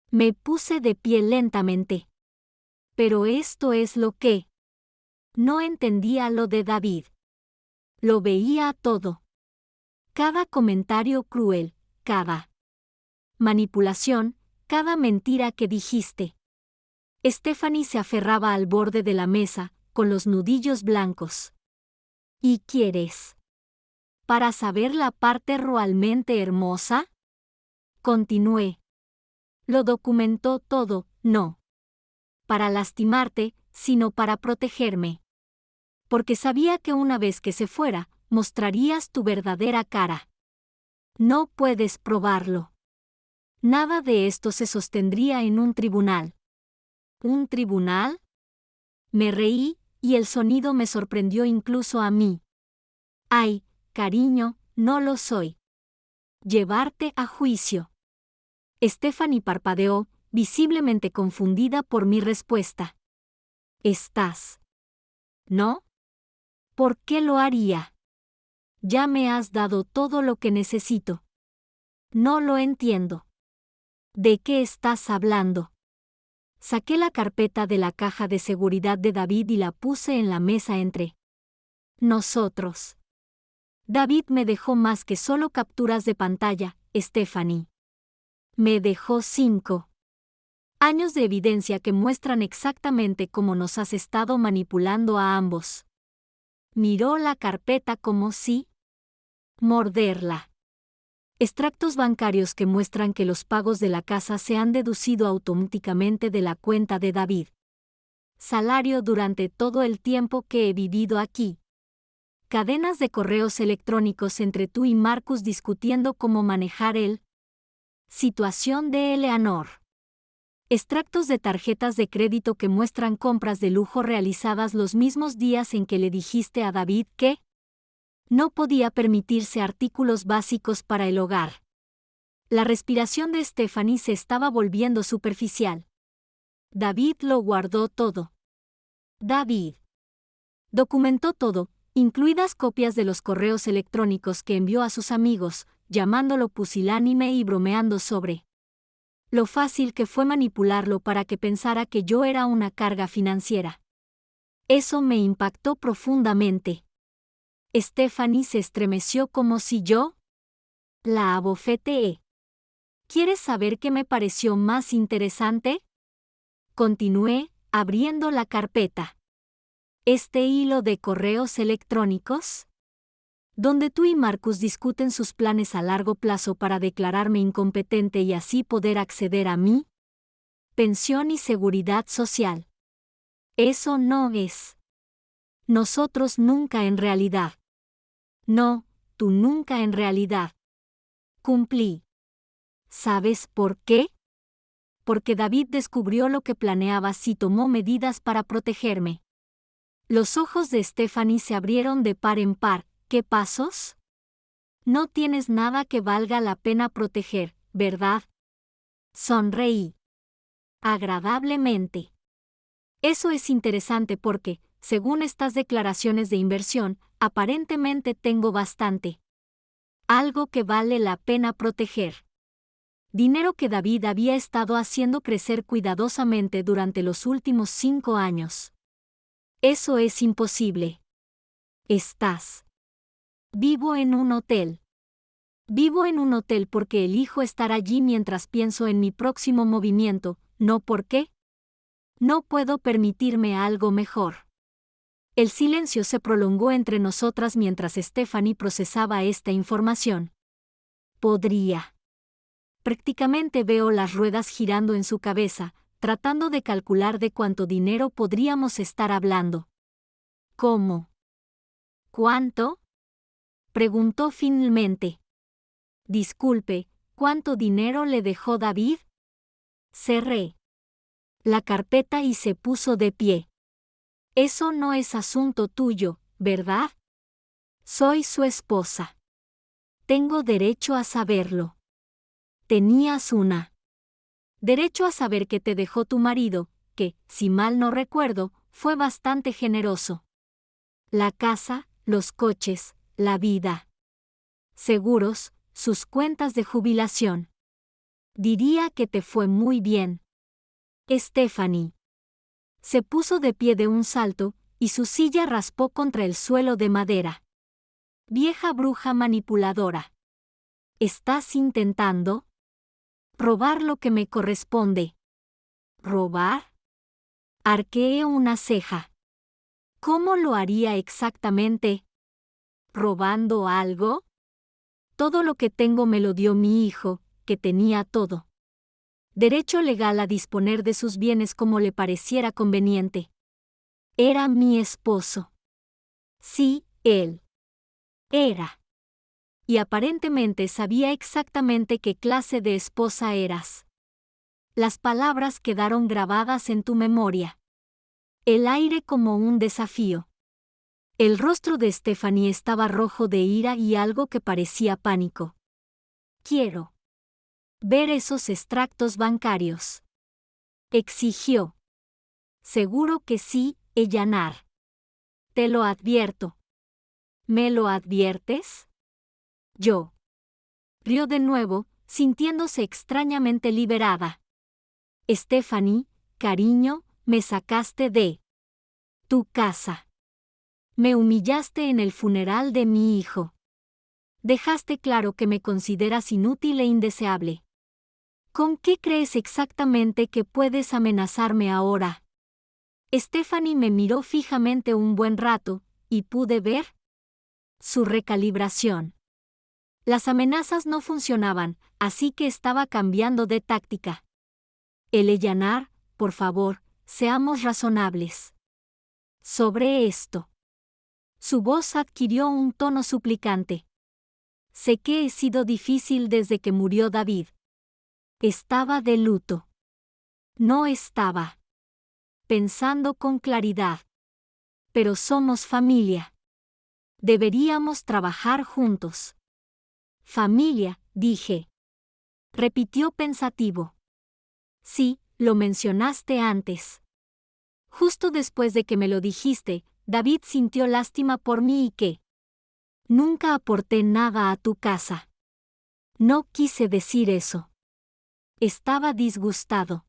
Me puse de pie lentamente. Pero esto es lo que... No entendía lo de David. Lo veía todo. Cada comentario cruel, cada manipulación, cada mentira que dijiste. Stephanie se aferraba al borde de la mesa, con los nudillos blancos. ¿Y quieres? ¿Para saber la parte realmente hermosa? Continué. Lo documentó todo, no para lastimarte, sino para protegerme. Porque sabía que una vez que se fuera, mostrarías tu verdadera cara. No puedes probarlo. Nada de esto se sostendría en un tribunal. ¿Un tribunal? Me reí, y el sonido me sorprendió incluso a mí. Ay, cariño, no lo soy. Llevarte a juicio. Stephanie parpadeó, visiblemente confundida por mi respuesta. ¿Estás? ¿No? ¿Por qué lo haría? Ya me has dado todo lo que necesito. No lo entiendo. ¿De qué estás hablando? Saqué la carpeta de la caja de seguridad de David y la puse en la mesa entre nosotros. David me dejó más que solo capturas de pantalla, Stephanie. Me dejó 5 años de evidencia que muestran exactamente cómo nos has estado manipulando a ambos. Miró la carpeta como si morderla. Extractos bancarios que muestran que los pagos de la casa se han deducido automáticamente de la cuenta de David. Salario durante todo el tiempo que he vivido aquí. Cadenas de correos electrónicos entre tú y Marcus discutiendo cómo manejar el situación de Eleanor. Extractos de tarjetas de crédito que muestran compras de lujo realizadas los mismos días en que le dijiste a David que no podía permitirse artículos básicos para el hogar. La respiración de Stephanie se estaba volviendo superficial. David lo guardó todo. David documentó todo, incluidas copias de los correos electrónicos que envió a sus amigos, llamándolo pusilánime y bromeando sobre lo fácil que fue manipularlo para que pensara que yo era una carga financiera. Eso me impactó profundamente. Stephanie se estremeció como si yo la abofeteé. ¿Quieres saber qué me pareció más interesante? Continué, abriendo la carpeta. Este hilo de correos electrónicos, donde tú y Marcus discuten sus planes a largo plazo para declararme incompetente y así poder acceder a mi pensión y seguridad social. Eso no es. Nosotros nunca en realidad. No, tú nunca en realidad. Cumplí. ¿Sabes por qué? Porque David descubrió lo que planeabas y tomó medidas para protegerme. Los ojos de Stephanie se abrieron de par en par. ¿Qué pasos? No tienes nada que valga la pena proteger, ¿verdad? Sonreí. Agradablemente. Eso es interesante porque, según estas declaraciones de inversión, aparentemente tengo bastante. Algo que vale la pena proteger. Dinero que David había estado haciendo crecer cuidadosamente durante los últimos 5 años. Eso es imposible. Estás. Vivo en un hotel. Vivo en un hotel porque elijo estar allí mientras pienso en mi próximo movimiento, no porque no puedo permitirme algo mejor. El silencio se prolongó entre nosotras mientras Stephanie procesaba esta información. Podría. Prácticamente veo las ruedas girando en su cabeza, tratando de calcular de cuánto dinero podríamos estar hablando. ¿Cómo? ¿Cuánto? Preguntó finalmente. Disculpe, ¿cuánto dinero le dejó David? Cerré la carpeta y se puso de pie. Eso no es asunto tuyo, ¿verdad? Soy su esposa. Tengo derecho a saberlo. Tenías derecho a saber que te dejó tu marido, que, si mal no recuerdo, fue bastante generoso. La casa, los coches, la vida. Seguros, sus cuentas de jubilación. Diría que te fue muy bien. Stephanie. Se puso de pie de un salto, y su silla raspó contra el suelo de madera. Vieja bruja manipuladora. ¿Estás intentando robar lo que me corresponde? ¿Robar? Arqueé una ceja. ¿Cómo lo haría exactamente? ¿Robando algo? Todo lo que tengo me lo dio mi hijo, que tenía todo. Derecho legal a disponer de sus bienes como le pareciera conveniente. Era mi esposo. Sí, él. Era. Y aparentemente sabía exactamente qué clase de esposa eras. Las palabras quedaron grabadas en tu memoria. El aire como un desafío. El rostro de Stephanie estaba rojo de ira y algo que parecía pánico. Quiero ver esos extractos bancarios. Exigió. Seguro que sí, Ellanar. Te lo advierto. ¿Me lo adviertes? Yo. Rió de nuevo, sintiéndose extrañamente liberada. Stephanie, cariño, me sacaste de tu casa. Me humillaste en el funeral de mi hijo. Dejaste claro que me consideras inútil e indeseable. ¿Con qué crees exactamente que puedes amenazarme ahora? Stephanie me miró fijamente un buen rato, y pude ver su recalibración. Las amenazas no funcionaban, así que estaba cambiando de táctica. Ellanar, por favor, seamos razonables. Sobre esto. Su voz adquirió un tono suplicante. Sé que he sido difícil desde que murió David. Estaba de luto. No estaba pensando con claridad. Pero somos familia. Deberíamos trabajar juntos. Familia, dije. Repitió pensativo. Sí, lo mencionaste antes. Justo después de que me lo dijiste, David sintió lástima por mí y que nunca aporté nada a tu casa. No quise decir eso. Estaba disgustado.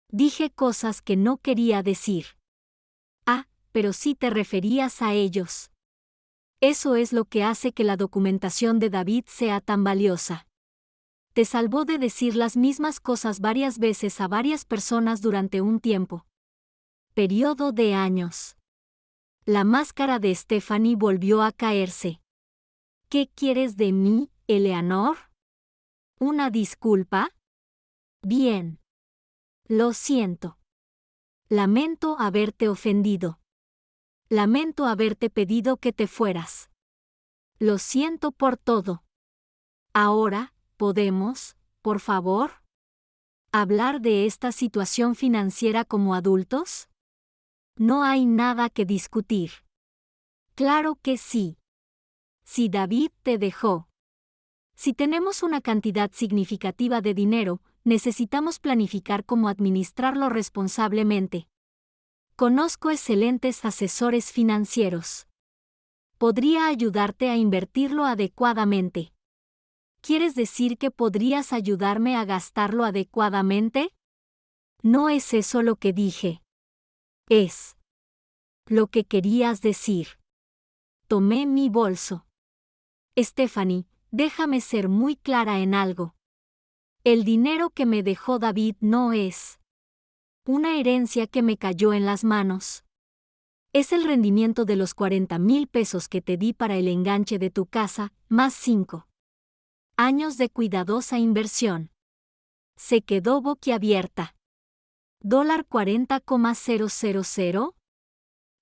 Dije cosas que no quería decir. Ah, pero sí te referías a ellos. Eso es lo que hace que la documentación de David sea tan valiosa. Te salvó de decir las mismas cosas varias veces a varias personas durante un tiempo. Periodo de años. La máscara de Stephanie volvió a caerse. ¿Qué quieres de mí, Eleanor? ¿Una disculpa? Bien. Lo siento. Lamento haberte ofendido. Lamento haberte pedido que te fueras. Lo siento por todo. Ahora, ¿podemos, por favor, hablar de esta situación financiera como adultos? No hay nada que discutir. Claro que sí. Si David te dejó. Si tenemos una cantidad significativa de dinero, necesitamos planificar cómo administrarlo responsablemente. Conozco excelentes asesores financieros. Podría ayudarte a invertirlo adecuadamente. ¿Quieres decir que podrías ayudarme a gastarlo adecuadamente? No es eso lo que dije. Es lo que querías decir. Tomé mi bolso. Stephanie, déjame ser muy clara en algo. El dinero que me dejó David no es una herencia que me cayó en las manos. Es el rendimiento de los 40,000 pesos que te di para el enganche de tu casa, más 5 años de cuidadosa inversión. Se quedó boquiabierta. $40,000.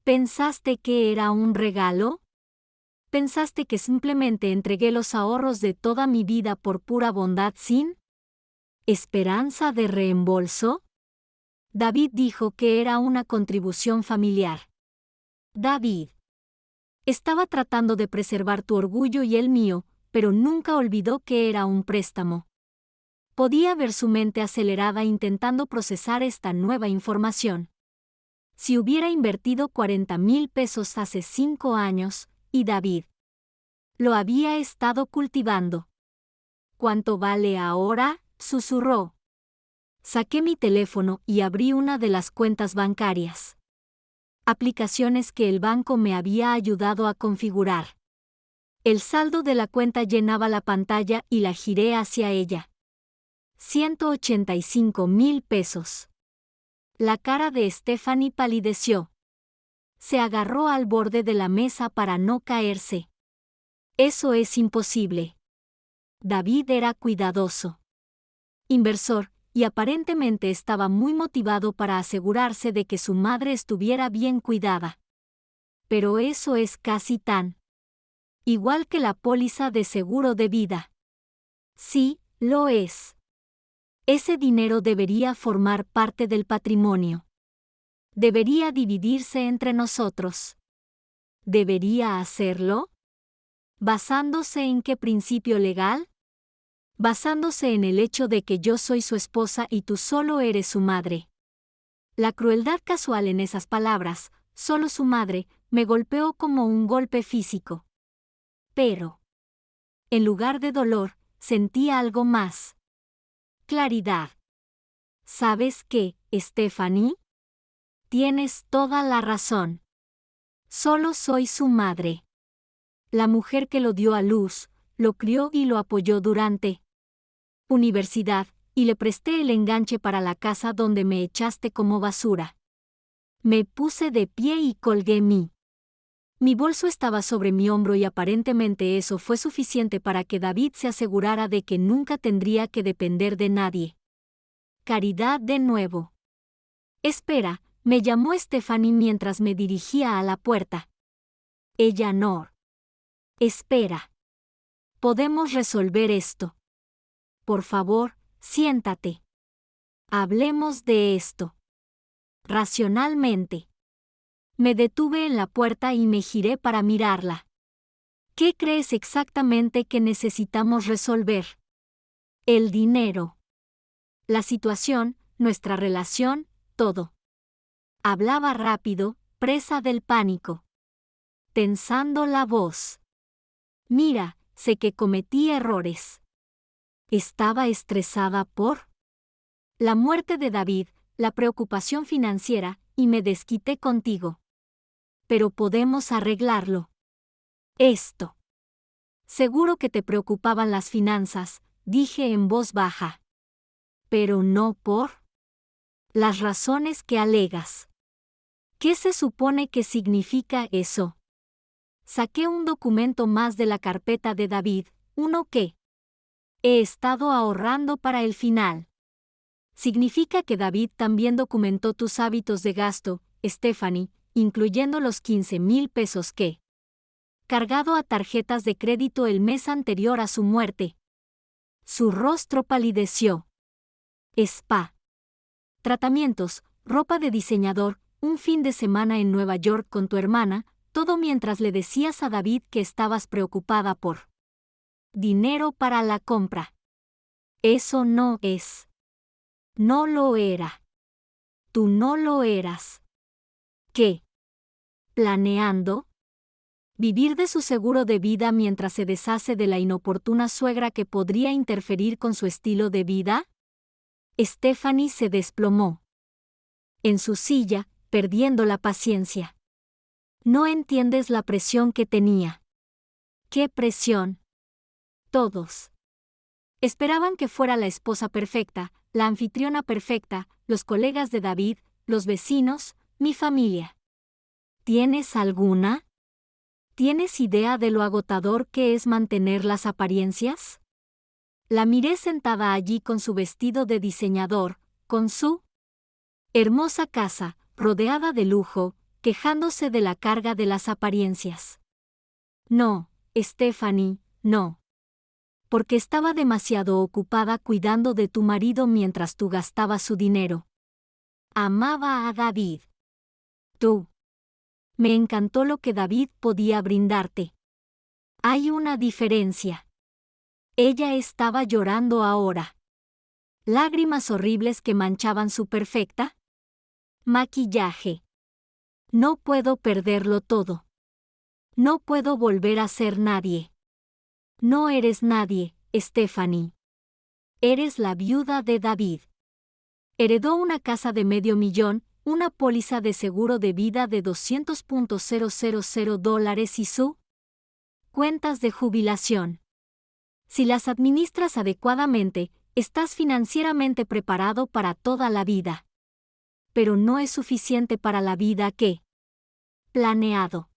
¿Pensaste que era un regalo? ¿Pensaste que simplemente entregué los ahorros de toda mi vida por pura bondad sin esperanza de reembolso? David dijo que era una contribución familiar. David. Estaba tratando de preservar tu orgullo y el mío, pero nunca olvidó que era un préstamo. Podía ver su mente acelerada intentando procesar esta nueva información. Si hubiera invertido 40,000 pesos hace 5 años, y David lo había estado cultivando. ¿Cuánto vale ahora?, susurró. Saqué mi teléfono y abrí una de las cuentas bancarias. Aplicaciones que el banco me había ayudado a configurar. El saldo de la cuenta llenaba la pantalla y la giré hacia ella. 185,000 pesos. La cara de Stephanie palideció. Se agarró al borde de la mesa para no caerse. Eso es imposible. David era cuidadoso, inversor, y aparentemente estaba muy motivado para asegurarse de que su madre estuviera bien cuidada. Pero eso es casi tan igual que la póliza de seguro de vida. Sí, lo es. Ese dinero debería formar parte del patrimonio. Debería dividirse entre nosotros. ¿Debería hacerlo? ¿Basándose en qué principio legal? Basándose en el hecho de que yo soy su esposa y tú solo eres su madre. La crueldad casual en esas palabras, solo su madre, me golpeó como un golpe físico. Pero, en lugar de dolor, sentí algo más. Claridad. ¿Sabes qué, Stephanie? Tienes toda la razón. Solo soy su madre. La mujer que lo dio a luz, lo crió y lo apoyó durante universidad, y le presté el enganche para la casa donde me echaste como basura. Me puse de pie y colgué Mi bolso estaba sobre mi hombro y aparentemente eso fue suficiente para que David se asegurara de que nunca tendría que depender de nadie. Caridad de nuevo. Espera, me llamó Stephanie mientras me dirigía a la puerta. Ella no. Espera. Podemos resolver esto. Por favor, siéntate. Hablemos de esto. Racionalmente. Me detuve en la puerta y me giré para mirarla. ¿Qué crees exactamente que necesitamos resolver? El dinero. La situación, nuestra relación, todo. Hablaba rápido, presa del pánico. Tensando la voz. Mira, sé que cometí errores. Estaba estresada por la muerte de David, la preocupación financiera, y me desquité contigo. Pero podemos arreglarlo. Esto. Seguro que te preocupaban las finanzas, dije en voz baja. Pero no por las razones que alegas. ¿Qué se supone que significa eso? Saqué un documento más de la carpeta de David, uno que he estado ahorrando para el final. Significa que David también documentó tus hábitos de gasto, Stephanie, incluyendo los 15,000 pesos que cargado a tarjetas de crédito el mes anterior a su muerte. Su rostro palideció. Spa. Tratamientos, ropa de diseñador, un fin de semana en Nueva York con tu hermana, todo mientras le decías a David que estabas preocupada por dinero para la compra. Eso no es. No lo era. Tú no lo eras. ¿Qué? ¿Planeando? ¿Vivir de su seguro de vida mientras se deshace de la inoportuna suegra que podría interferir con su estilo de vida? Stephanie se desplomó en su silla, perdiendo la paciencia. No entiendes la presión que tenía. ¿Qué presión? Todos esperaban que fuera la esposa perfecta, la anfitriona perfecta, los colegas de David, los vecinos, mi familia. ¿Tienes alguna? ¿Tienes idea de lo agotador que es mantener las apariencias? La miré sentada allí con su vestido de diseñador, con su hermosa casa, rodeada de lujo, quejándose de la carga de las apariencias. No, Stephanie, no. Porque estaba demasiado ocupada cuidando de tu marido mientras tú gastabas su dinero. Amaba a David. Tú Me encantó lo que David podía brindarte. Hay una diferencia. Ella estaba llorando ahora. Lágrimas horribles que manchaban su perfecta maquillaje. No puedo perderlo todo. No puedo volver a ser nadie. No eres nadie, Stephanie. Eres la viuda de David. Heredó una casa de $500,000, una póliza de seguro de vida de $200,000 y su cuentas de jubilación. Si las administras adecuadamente, estás financieramente preparado para toda la vida. Pero no es suficiente para la vida que planeado.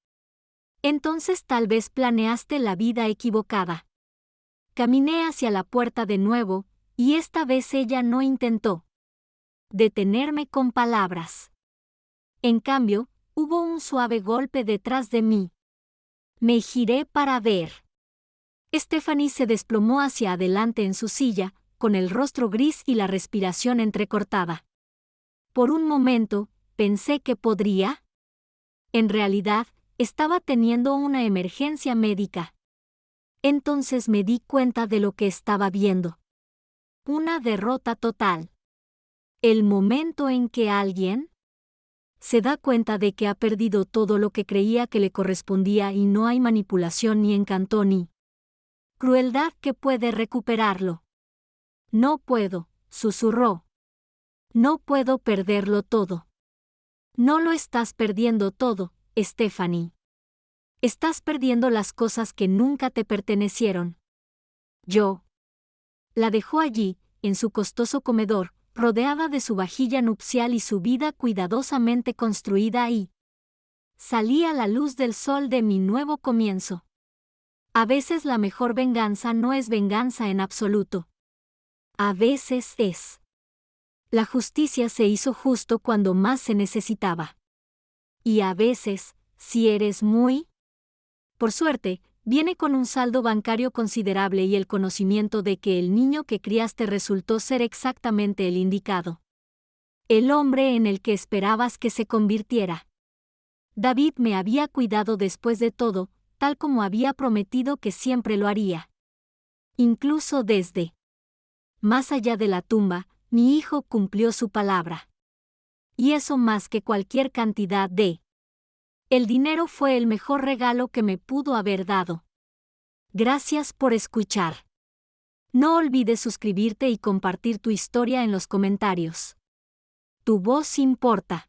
Entonces tal vez planeaste la vida equivocada. Caminé hacia la puerta de nuevo, y esta vez ella no intentó detenerme con palabras. En cambio, hubo un suave golpe detrás de mí. Me giré para ver. Stephanie se desplomó hacia adelante en su silla, con el rostro gris y la respiración entrecortada. Por un momento, pensé que podría. En realidad, estaba teniendo una emergencia médica. Entonces me di cuenta de lo que estaba viendo. Una derrota total. El momento en que alguien se da cuenta de que ha perdido todo lo que creía que le correspondía y no hay manipulación ni encanto ni crueldad que puede recuperarlo. No puedo, susurró. No puedo perderlo todo. No lo estás perdiendo todo, Stephanie. Estás perdiendo las cosas que nunca te pertenecieron. Yo. La dejó allí, en su costoso comedor, rodeada de su vajilla nupcial y su vida cuidadosamente construida y salí a la luz del sol de mi nuevo comienzo. A veces la mejor venganza no es venganza en absoluto. A veces es. La justicia se hizo justo cuando más se necesitaba. Y a veces, si eres muy... Por suerte, viene con un saldo bancario considerable y el conocimiento de que el niño que criaste resultó ser exactamente el indicado. El hombre en el que esperabas que se convirtiera. David me había cuidado después de todo, tal como había prometido que siempre lo haría. Incluso desde más allá de la tumba, mi hijo cumplió su palabra. Y eso más que cualquier cantidad de... El dinero fue el mejor regalo que me pudo haber dado. Gracias por escuchar. No olvides suscribirte y compartir tu historia en los comentarios. Tu voz importa.